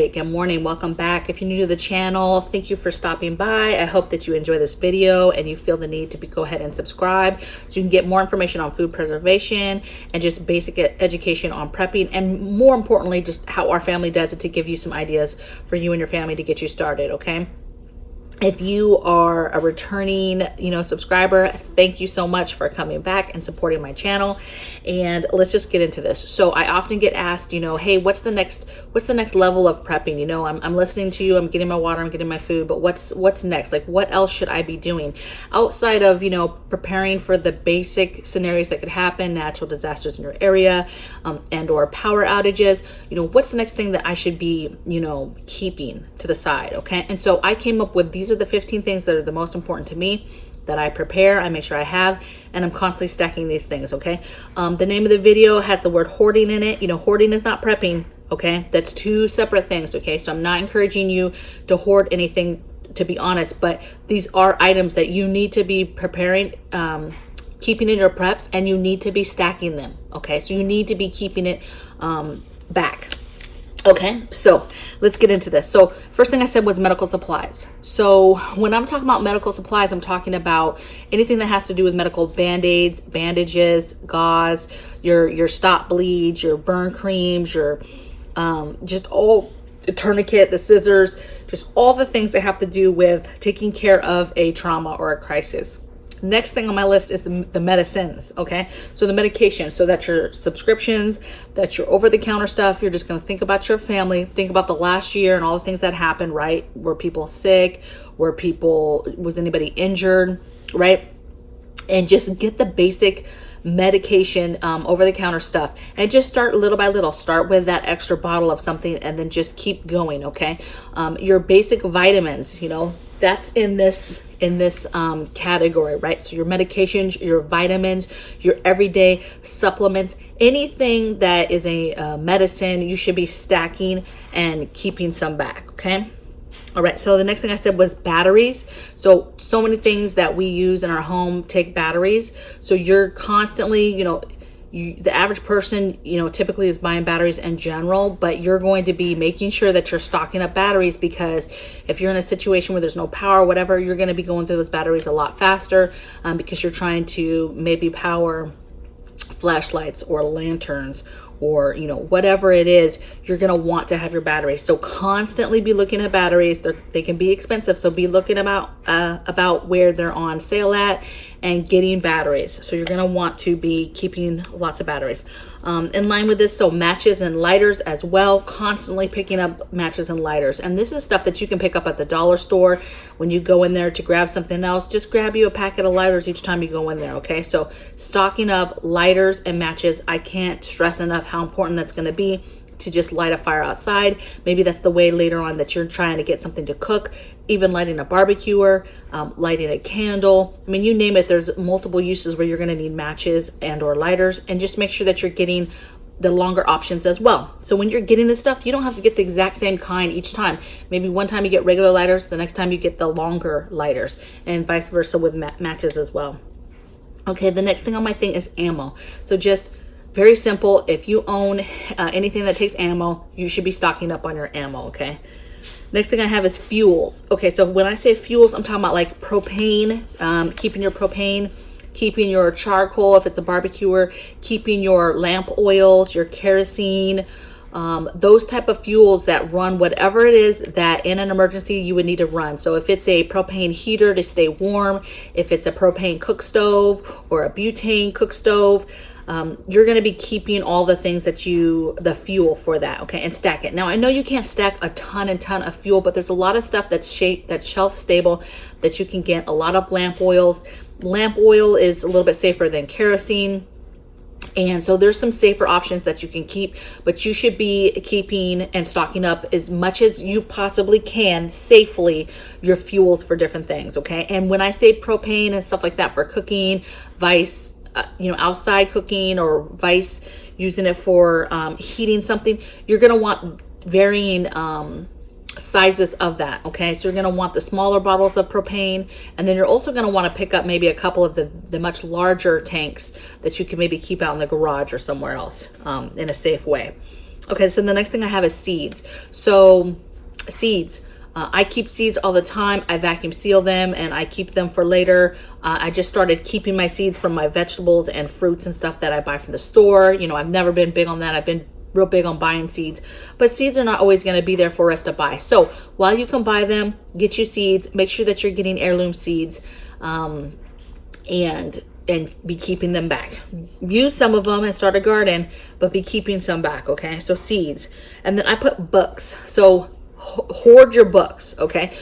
right, good morning. Welcome back. If you're new to the channel, thank you for stopping by. I hope that you enjoy this video and you feel the need to go ahead and subscribe so you can get more information on food preservation and just basic education on prepping, and more importantly, just how our family does it to give you some ideas for you and your family to get you started, okay? If you are a returning, subscriber, thank you so much for coming back and supporting my channel. And let's just get into this. So I often get asked, hey, what's the next level of prepping? I'm listening to you, I'm getting my water, I'm getting my food, but what's next? Like, what else should I be doing outside of, preparing for the basic scenarios that could happen, natural disasters in your area, and or power outages? What's the next thing that I should be, keeping to the side? Okay. And so I came up with these are the 15 things that are the most important to me that I prepare, I make sure I have, and I'm constantly stacking these things, okay? The name of the video has the word hoarding in it. Hoarding is not prepping, okay? That's two separate things, okay? So I'm not encouraging you to hoard anything, to be honest, but these are items that you need to be preparing, keeping in your preps, and you need to be stacking them, okay? So you need to be keeping it back. Okay, so let's get into this. So first thing I said was medical supplies. So when I'm talking about medical supplies, I'm talking about anything that has to do with medical band-aids, bandages, gauze, your stop bleeds, your burn creams, your just all the tourniquet, the scissors, just all the things that have to do with taking care of a trauma or a crisis. Next thing on my list is the medicines, okay? So the medication, so that's your subscriptions, that's your over-the-counter stuff. You're just going to think about your family, think about the last year and all the things that happened, right? Were people sick? Was anybody injured, right? And just get the basic medication, over-the-counter stuff, and just start little by little. Start with that extra bottle of something and then just keep going, okay? Your basic vitamins, that's in this category, right? So your medications, your vitamins, your everyday supplements, anything that is a medicine, you should be stacking and keeping some back, okay? All right, so the next thing I said was batteries. So many things that we use in our home take batteries. So you're constantly, the average person, typically is buying batteries in general, but you're going to be making sure that you're stocking up batteries, because if you're in a situation where there's no power, whatever, you're going to be going through those batteries a lot faster, because you're trying to maybe power flashlights or lanterns or whatever it is. You're going to want to have your batteries. So constantly be looking at batteries. They can be expensive, so be looking about where they're on sale at and getting batteries. So you're going to want to be keeping lots of batteries. In line with this, so matches and lighters as well. Constantly picking up matches and lighters. And this is stuff that you can pick up at the dollar store when you go in there to grab something else. Just grab you a packet of lighters each time you go in there, okay? So stocking up lighters and matches. I can't stress enough how important that's going to be to just light a fire outside. Maybe that's the way later on that you're trying to get something to cook, even lighting a barbecuer, lighting a candle. I mean, you name it, there's multiple uses where you're going to need matches and or lighters, and just make sure that you're getting the longer options as well. So when you're getting this stuff, you don't have to get the exact same kind each time. Maybe one time you get regular lighters, the next time you get the longer lighters, and vice versa with matches as well. Okay, the next thing on my thing is ammo. So just very simple. If you own anything that takes ammo, you should be stocking up on your ammo, okay? Next thing I have is fuels. Okay, so when I say fuels, I'm talking about like propane, keeping your propane, keeping your charcoal if it's a barbecuer, keeping your lamp oils, your kerosene, those type of fuels that run whatever it is that in an emergency you would need to run. So if it's a propane heater to stay warm, if it's a propane cook stove or a butane cook stove, you're going to be keeping all the things that the fuel for that, okay, and stack it. Now, I know you can't stack a ton of fuel, but there's a lot of stuff that's shelf stable that you can get. A lot of lamp oils. Lamp oil is a little bit safer than kerosene. And so there's some safer options that you can keep, but you should be keeping and stocking up as much as you possibly can safely your fuels for different things, okay? And when I say propane and stuff like that for cooking, vice, outside cooking, or vice using it for heating something, you're going to want varying sizes of that, okay? So you're going to want the smaller bottles of propane, and then you're also going to want to pick up maybe a couple of the much larger tanks that you can maybe keep out in the garage or somewhere else in a safe way. Okay, so the next thing I have is seeds. So seeds. I keep seeds all the time. I vacuum seal them and I keep them for later. I just started keeping my seeds from my vegetables and fruits and stuff that I buy from the store. You know, I've never been big on that. I've been real big on buying seeds, but seeds are not always going to be there for us to buy. So while you can buy them, get you seeds, make sure that you're getting heirloom seeds, and be keeping them back. Use some of them and start a garden, but be keeping some back. Okay, so seeds. And then I put books. So hoard your books. Okay,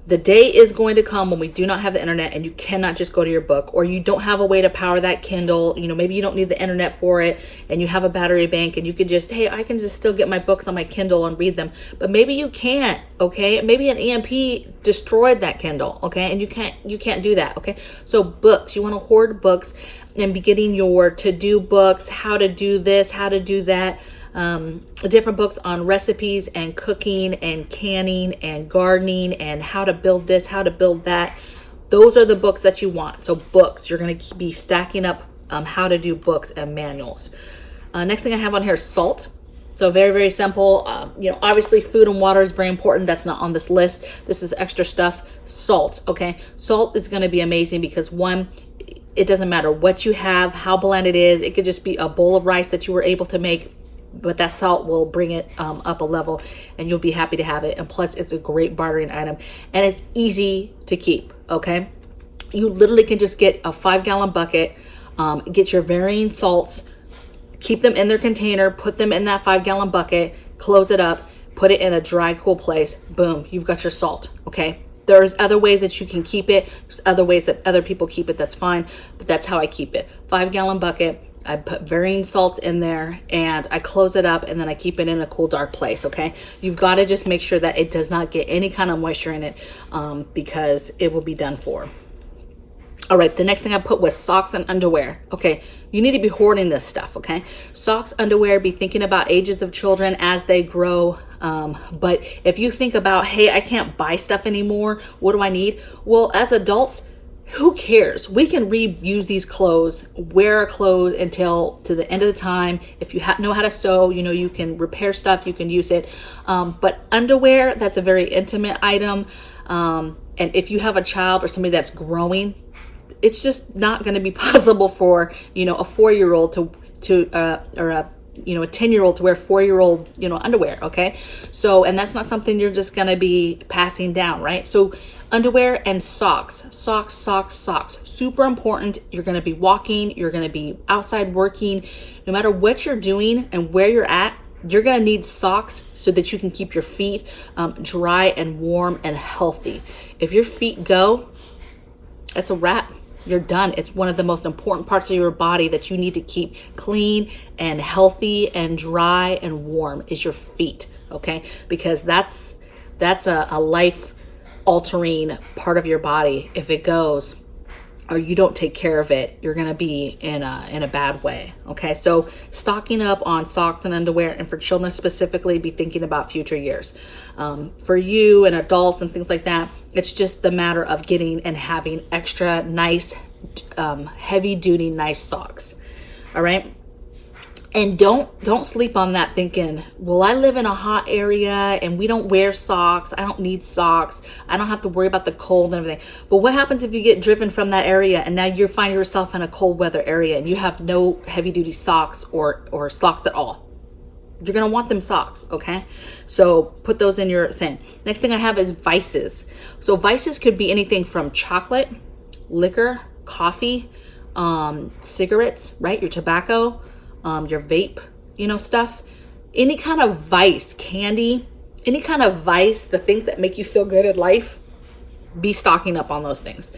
the day is going to come when we do not have the internet and you cannot just go to your book, or you don't have a way to power that Kindle. You know, maybe you don't need the internet for it and you have a battery bank and you could just, hey, I can just still get my books on my Kindle and read them. But maybe you can't. Okay, maybe an EMP destroyed that Kindle. Okay, and you can't do that. Okay, so books, you want to hoard books and be getting your to-do books, how to do this, how to do that. Different books on recipes and cooking and canning and gardening and how to build this, how to build that. Those are the books that you want. So books, you're going to be stacking up how to do books and manuals. Next thing I have on here is salt. So very, very simple. You know, obviously food and water is very important. That's not on this list. This is extra stuff. Salt, okay? Salt is going to be amazing because one, it doesn't matter what you have, how bland it is. It could just be a bowl of rice that you were able to make, but that salt will bring it up a level and you'll be happy to have it. And plus it's a great bartering item and it's easy to keep. Okay, you literally can just get a 5-gallon bucket, get your varying salts, keep them in their container, put them in that 5-gallon bucket, close it up, put it in a dry, cool place. Boom, you've got your salt. Okay, there's other ways that you can keep it. There's other ways that other people keep it. That's fine, but that's how I keep it. 5-gallon bucket. I put varying salts in there and I close it up and then I keep it in a cool, dark place. Okay, you've got to just make sure that it does not get any kind of moisture in it, because it will be done for. All right, the next thing I put was socks and underwear. Okay, you need to be hoarding this stuff. Okay, socks, underwear, be thinking about ages of children as they grow. But if you think about, hey, I can't buy stuff anymore, what do I need? Well, as adults, who cares? We can reuse these clothes, wear our clothes until to the end of the time. If you know how to sew, you know, you can repair stuff, you can use it. But underwear, that's a very intimate item. And if you have a child or somebody that's growing, it's just not going to be possible for, you know, a 4-year-old or a 10-year-old to wear 4-year-old, underwear. Okay. So, and that's not something you're just going to be passing down, right? So underwear and socks, super important. You're going to be walking, you're going to be outside working, no matter what you're doing and where you're at, you're going to need socks so that you can keep your feet dry and warm and healthy. If your feet go, that's a wrap. You're done. It's one of the most important parts of your body that you need to keep clean and healthy and dry and warm is your feet. Okay, because that's a life altering part of your body. If it goes or you don't take care of it, you're going to be in a bad way. Okay, so stocking up on socks and underwear, and for children specifically, be thinking about future years. For you and adults and things like that, it's just the matter of getting and having extra nice, heavy duty, nice socks. All right. And don't sleep on that thinking, well, I live in a hot area and we don't wear socks. I don't need socks. I don't have to worry about the cold and everything. But what happens if you get driven from that area and now you find yourself in a cold weather area and you have no heavy duty socks or socks at all? You're going to want them socks. Okay. So put those in your thing. Next thing I have is vices. So vices could be anything from chocolate, liquor, coffee, cigarettes, right? Your tobacco, your vape, stuff, any kind of vice, candy, any kind of vice, the things that make you feel good in life, be stocking up on those things.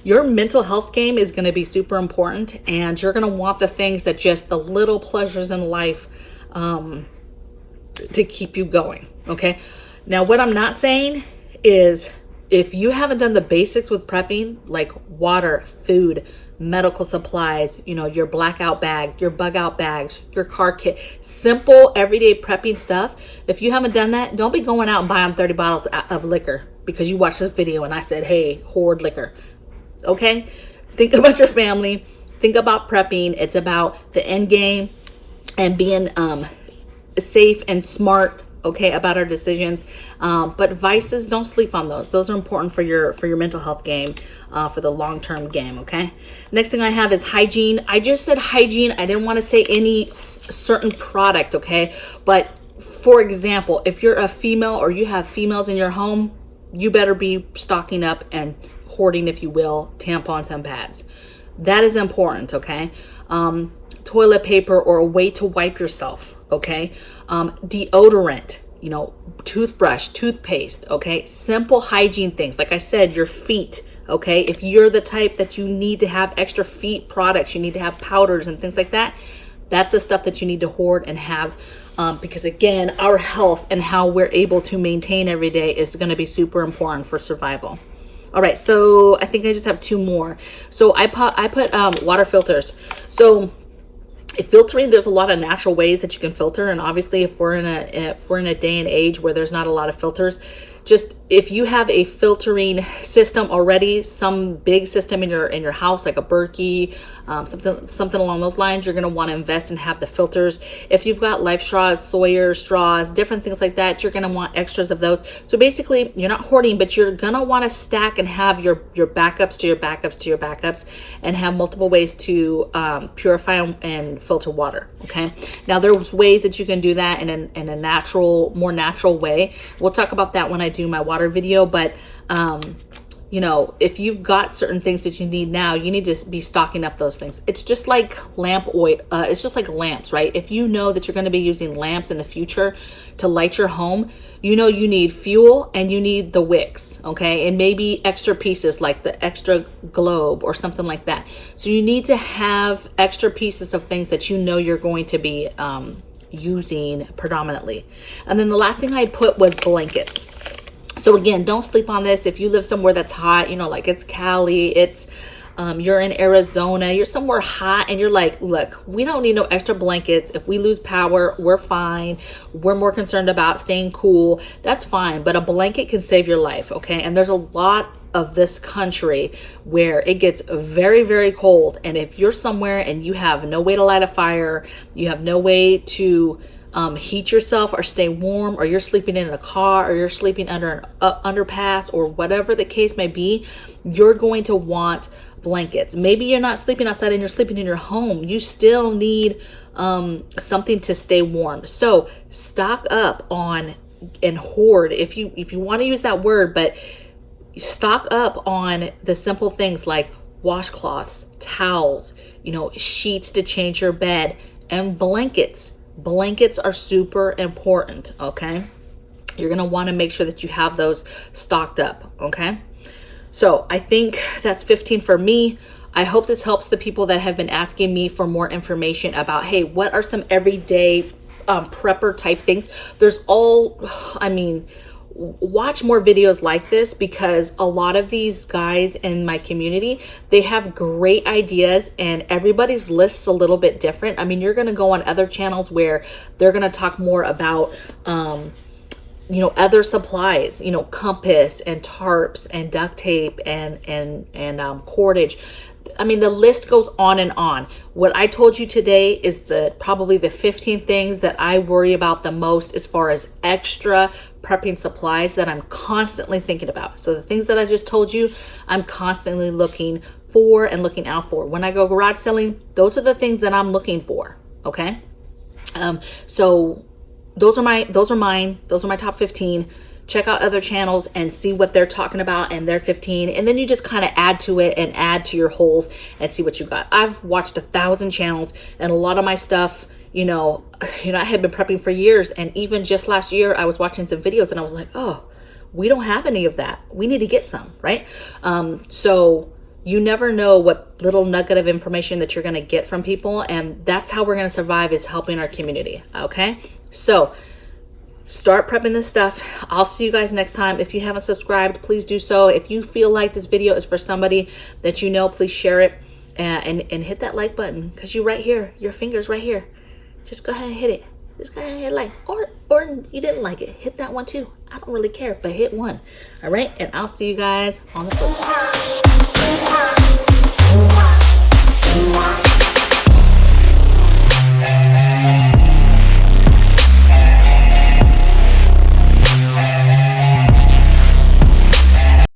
Your mental health game is going to be super important, and you're going to want the things that just the little pleasures in life, to keep you going. Okay. Now, what I'm not saying is if you haven't done the basics with prepping, like water, food, medical supplies, your blackout bag, your bug out bags, your car kit, simple everyday prepping stuff. If you haven't done that, don't be going out and buying 30 bottles of liquor because you watched this video and I said, hey, hoard liquor. Okay. Think about your family. Think about prepping. It's about the end game and being, safe and smart, okay, about our decisions. But vices, don't sleep on those. Those are important for your mental health game, for the long-term game, okay? Next thing I have is hygiene. I just said hygiene. I didn't want to say any certain product, okay? But for example, if you're a female or you have females in your home, you better be stocking up and hoarding, if you will, tampons and pads. That is important, okay? Toilet paper or a way to wipe yourself, okay? Deodorant, you know, toothbrush, toothpaste, okay? Simple hygiene things. Like I said, your feet, okay? If you're the type that you need to have extra feet products, you need to have powders and things like that, that's the stuff that you need to hoard and have, because again, our health and how we're able to maintain every day is going to be super important for survival. All right, so I think I just have two more. So I put water filters. So filtering, there's a lot of natural ways that you can filter, and obviously if we're in a day and age where there's not a lot of filters, just if you have a filtering system already, some big system in your house, like a Berkey, something along those lines, you're going to want to invest and have the filters. If you've got Life straws, Sawyer straws, different things like that, you're going to want extras of those. So basically, you're not hoarding, but you're going to want to stack and have your backups to your backups to your backups, and have multiple ways to purify and filter water. Okay. Now there's ways that you can do that in a more natural way. We'll talk about that when I do my water video, but you know, if you've got certain things that you need now, you need to be stocking up those things. It's just like lamp oil. It's just like lamps, right? If you know that you're going to be using lamps in the future to light your home, you know you need fuel and you need the wicks, okay? And maybe extra pieces like the extra globe or something like that. So you need to have extra pieces of things that you know you're going to be using predominantly. And then the last thing I put was blankets. So again, don't sleep on this. If you live somewhere that's hot, you know, like it's Cali, it's you're in Arizona, you're somewhere hot, and you're like, look, we don't need no extra blankets. If we lose power, we're fine. We're more concerned about staying cool. That's fine. But a blanket can save your life, okay? And there's a lot of this country where it gets very, very cold. And if you're somewhere and you have no way to light a fire, you have no way to heat yourself or stay warm, or you're sleeping in a car, or you're sleeping under an underpass, or whatever the case may be, you're going to want blankets. Maybe you're not sleeping outside and you're sleeping in your home. You still need something to stay warm. So stock up on and hoard, if you want to use that word, but stock up on the simple things like washcloths, towels, you know, sheets to change your bed, and blankets. Blankets are super important, okay? You're going to want to make sure that you have those stocked up, okay? So I think that's 15 for me. I hope this helps the people that have been asking me for more information about, hey, what are some everyday prepper type things? Watch more videos like this, because a lot of these guys in my community, they have great ideas, and everybody's list's a little bit different. I mean, you're going to go on other channels where they're going to talk more about, you know, other supplies, you know, compass and tarps and duct tape and cordage. I mean, the list goes on and on. What I told you today is probably the 15 things that I worry about the most as far as extra prepping supplies that I'm constantly thinking about. So the things that I just told you, I'm constantly looking for and looking out for. When I go garage selling, those are the things that I'm looking for, okay? So those are mine. Those are my top 15. Check out other channels and see what they're talking about and their 15, and then you just kind of add to it and add to your holes and see what you got. I've watched 1,000 channels, and a lot of my stuff, you know, I had been prepping for years, and even just last year I was watching some videos and I was like, oh, we don't have any of that. We need to get some, right? So you never know what little nugget of information that you're going to get from people, and that's how we're going to survive, is helping our community, okay? So start prepping this stuff. I'll see you guys next time. If you haven't subscribed, please do so. If you feel like this video is for somebody that you know, please share it and hit that like button, because you're right here. Your finger's right here. Just go ahead and hit it. Just go ahead and hit like. Or you didn't like it, hit that one too. I don't really care, but hit one. All right, and I'll see you guys on the flip side.